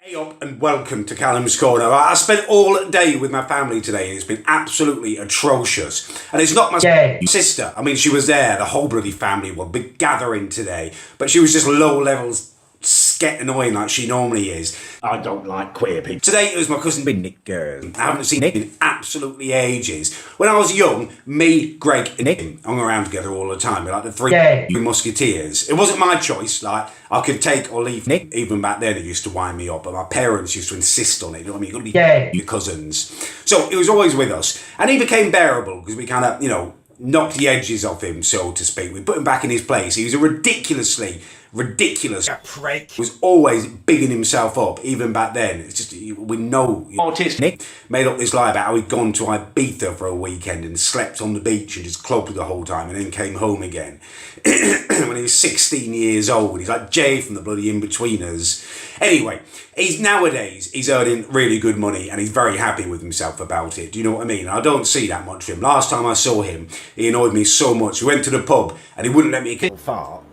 Hey up and welcome to Callum's Corner. I spent all day with my family today and it's been absolutely atrocious. And it's not my sister. I mean, she was there, the whole bloody family were big gathering today. But she was just low levels, sket annoying like she normally is. I don't like queer people. Today it was my cousin Nick girl. I haven't seen Nick in absolutely ages. When I was young, me, Greg and Nick hung around together all the time. We're like the three musketeers. It wasn't my choice, like I could take or leave Nick. Even back then it used to wind me up, but my parents used to insist on it. You know what I mean? You've got to be your cousins. So it was always with us. And he became bearable because we kind of, knocked the edges off him, so to speak. We put him back in his place. He was a ridiculous prick. He was always bigging himself up, even back then. It's just, we know. Nick made up this lie about how he'd gone to Ibiza for a weekend and slept on the beach and just clubbed the whole time and then came home again. When he was 16 years old. He's like Jay from the bloody In-Betweeners. Anyway, nowadays he's earning really good money and he's very happy with himself about it. Do you know what I mean? I don't see that much of him. Last time I saw him, he annoyed me so much. We went to the pub and he wouldn't let me fart.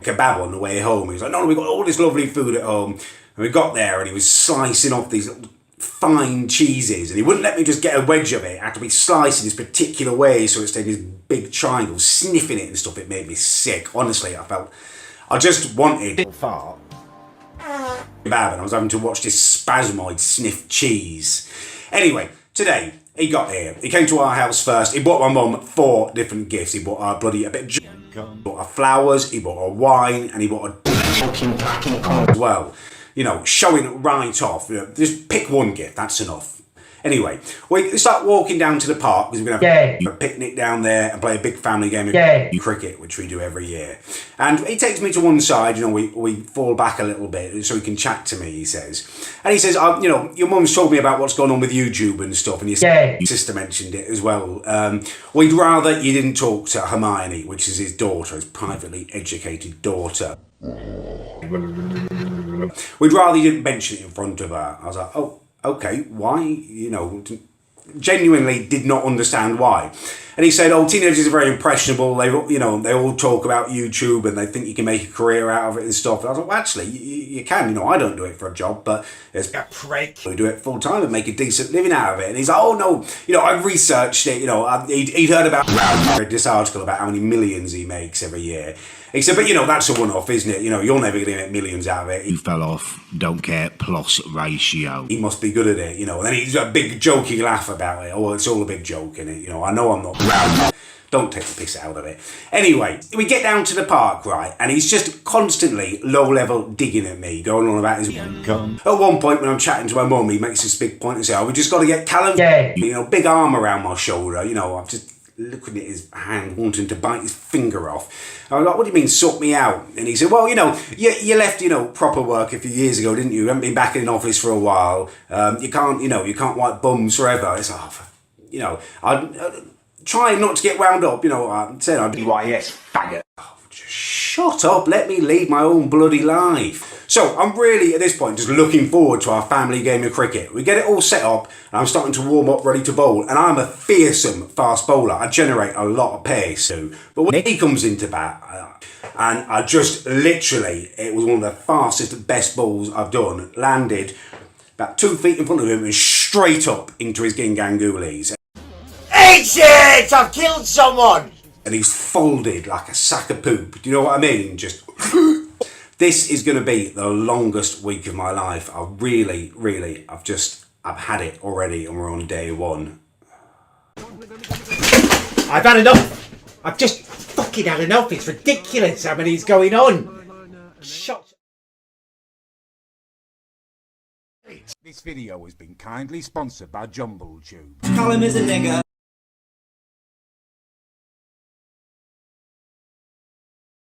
Kebab on the way home. He was like, no, we got all this lovely food at home. And we got there and he was slicing off these fine cheeses and he wouldn't let me just get a wedge of it. It had to be sliced in this particular way so it stayed in this big triangle, sniffing it and stuff. It made me sick. Honestly, I just wanted a fart. And I was having to watch this spasmoid sniff cheese. Anyway, today he got here. He came to our house first. He bought my mum 4 different gifts. He bought her bloody a bit of he bought her flowers, he bought her wine, and he bought a as well. You know, showing it right off. Just pick one gift, that's enough. Anyway, we start walking down to the park because we're going to have a picnic down there and play a big family game of cricket, which we do every year. And he takes me to one side, we fall back a little bit so he can chat to me, he says. And he says, your mum's told me about what's going on with YouTube and stuff, and your sister mentioned it as well. We'd rather you didn't talk to Hermione, which is his daughter, his privately educated daughter. We'd rather you didn't mention it in front of her. I was like, oh, okay, why? Genuinely did not understand why. And he said, teenagers are very impressionable. They all talk about YouTube and they think you can make a career out of it and stuff. And I was like, well, actually, you can. I don't do it for a job, but there's a prick who do it full time and make a decent living out of it. And he's like, oh no, I've researched it. He'd heard about this article about how many millions he makes every year. He said, but that's a one-off, isn't it? You're never going to make millions out of it. He fell off, don't care, plus ratio. He must be good at it, And then he's a big jokey laugh about it. Oh, it's all a big joke, innit? I know I'm not. Don't take the piss out of it. Anyway, we get down to the park, right? And he's just constantly low-level digging at me, going on about his gun. At one point, when I'm chatting to my mum, he makes this big point and says, we just got to get Callum. Big arm around my shoulder. I'm just looking at his hand, wanting to bite his finger off. I was like, what do you mean, sort me out? And he said, well, you left, proper work a few years ago, didn't you? You haven't been back in an office for a while. You can't wipe bums forever. It's like, I try not to get wound up, I said I'd BYS faggot. Just shut up, let me lead my own bloody life. So I'm really, at this point, just looking forward to our family game of cricket. We get it all set up, and I'm starting to warm up, ready to bowl, and I'm a fearsome fast bowler. I generate a lot of pace too. But when he comes into bat, and I just literally, it was one of the fastest, best balls I've done, landed about 2 feet in front of him and straight up into his gingangoolies. Eat shit! I've killed someone! And he's folded like a sack of poop. Do you know what I mean? Just... This is going to be the longest week of my life. I've had it already and we're on day 1. I've had enough. I've just fucking had enough. It's ridiculous how many's going on. Shut. This video has been kindly sponsored by Jumble Tube. Callum is a nigger.